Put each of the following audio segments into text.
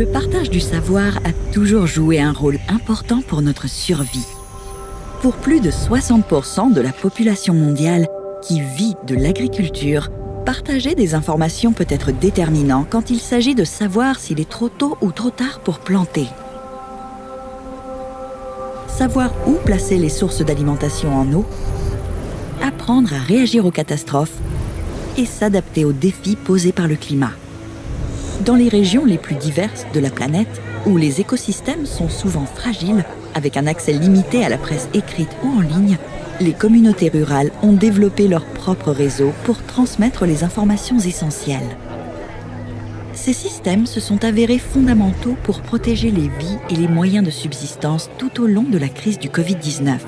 Le partage du savoir a toujours joué un rôle important pour notre survie. Pour plus de 60% de la population mondiale qui vit de l'agriculture, partager des informations peut être déterminant quand il s'agit de savoir s'il est trop tôt ou trop tard pour planter. Savoir où placer les sources d'alimentation en eau, apprendre à réagir aux catastrophes et s'adapter aux défis posés par le climat. Dans les régions les plus diverses de la planète, où les écosystèmes sont souvent fragiles, avec un accès limité à la presse écrite ou en ligne, les communautés rurales ont développé leur propre réseau pour transmettre les informations essentielles. Ces systèmes se sont avérés fondamentaux pour protéger les vies et les moyens de subsistance tout au long de la crise du Covid-19.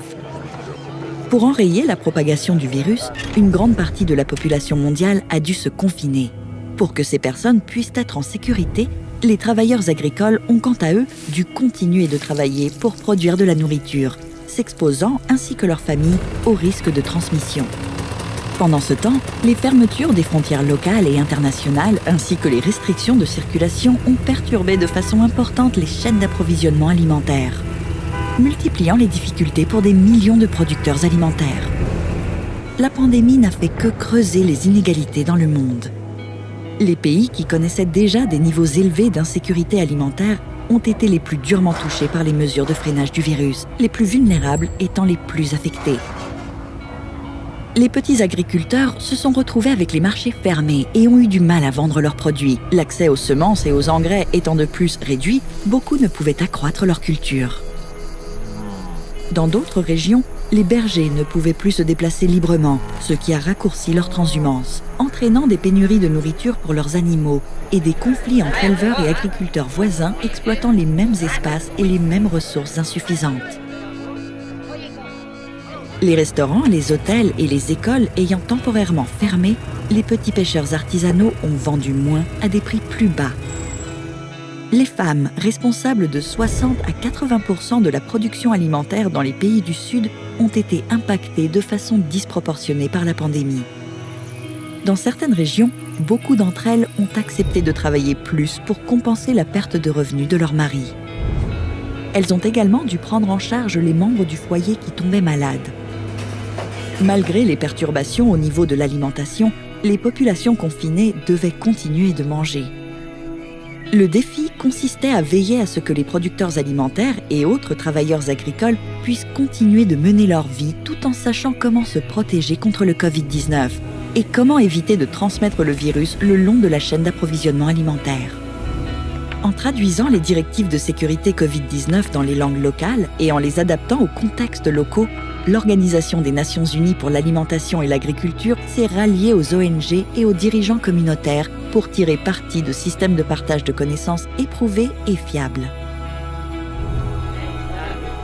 Pour enrayer la propagation du virus, une grande partie de la population mondiale a dû se confiner. Pour que ces personnes puissent être en sécurité, les travailleurs agricoles ont quant à eux dû continuer de travailler pour produire de la nourriture, s'exposant ainsi que leurs familles au risque de transmission. Pendant ce temps, les fermetures des frontières locales et internationales ainsi que les restrictions de circulation ont perturbé de façon importante les chaînes d'approvisionnement alimentaire, multipliant les difficultés pour des millions de producteurs alimentaires. La pandémie n'a fait que creuser les inégalités dans le monde. Les pays qui connaissaient déjà des niveaux élevés d'insécurité alimentaire ont été les plus durement touchés par les mesures de freinage du virus, les plus vulnérables étant les plus affectés. Les petits agriculteurs se sont retrouvés avec les marchés fermés et ont eu du mal à vendre leurs produits. L'accès aux semences et aux engrais étant de plus réduit, beaucoup ne pouvaient accroître leur culture. Dans d'autres régions, les bergers ne pouvaient plus se déplacer librement, ce qui a raccourci leur transhumance, entraînant des pénuries de nourriture pour leurs animaux et des conflits entre éleveurs et agriculteurs voisins exploitant les mêmes espaces et les mêmes ressources insuffisantes. Les restaurants, les hôtels et les écoles ayant temporairement fermé, les petits pêcheurs artisanaux ont vendu moins à des prix plus bas. Les femmes, responsables de 60 à 80% de la production alimentaire dans les pays du Sud, ont été impactées de façon disproportionnée par la pandémie. Dans certaines régions, beaucoup d'entre elles ont accepté de travailler plus pour compenser la perte de revenus de leur mari. Elles ont également dû prendre en charge les membres du foyer qui tombaient malades. Malgré les perturbations au niveau de l'alimentation, les populations confinées devaient continuer de manger. Le défi consistait à veiller à ce que les producteurs alimentaires et autres travailleurs agricoles puissent continuer de mener leur vie tout en sachant comment se protéger contre le Covid-19 et comment éviter de transmettre le virus le long de la chaîne d'approvisionnement alimentaire. En traduisant les directives de sécurité Covid-19 dans les langues locales et en les adaptant aux contextes locaux, l'Organisation des Nations Unies pour l'alimentation et l'agriculture s'est ralliée aux ONG et aux dirigeants communautaires pour tirer parti de systèmes de partage de connaissances éprouvés et fiables.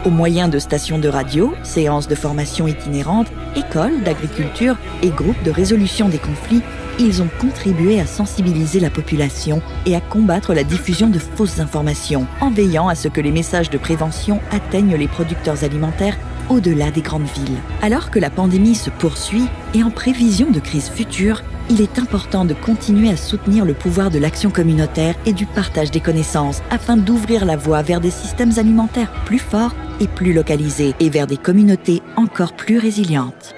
Au moyen de stations de radio, séances de formation itinérantes, écoles d'agriculture et groupes de résolution des conflits, ils ont contribué à sensibiliser la population et à combattre la diffusion de fausses informations, en veillant à ce que les messages de prévention atteignent les producteurs alimentaires au-delà des grandes villes. Alors que la pandémie se poursuit et en prévision de crises futures, il est important de continuer à soutenir le pouvoir de l'action communautaire et du partage des connaissances afin d'ouvrir la voie vers des systèmes alimentaires plus forts et plus localisés et vers des communautés encore plus résilientes.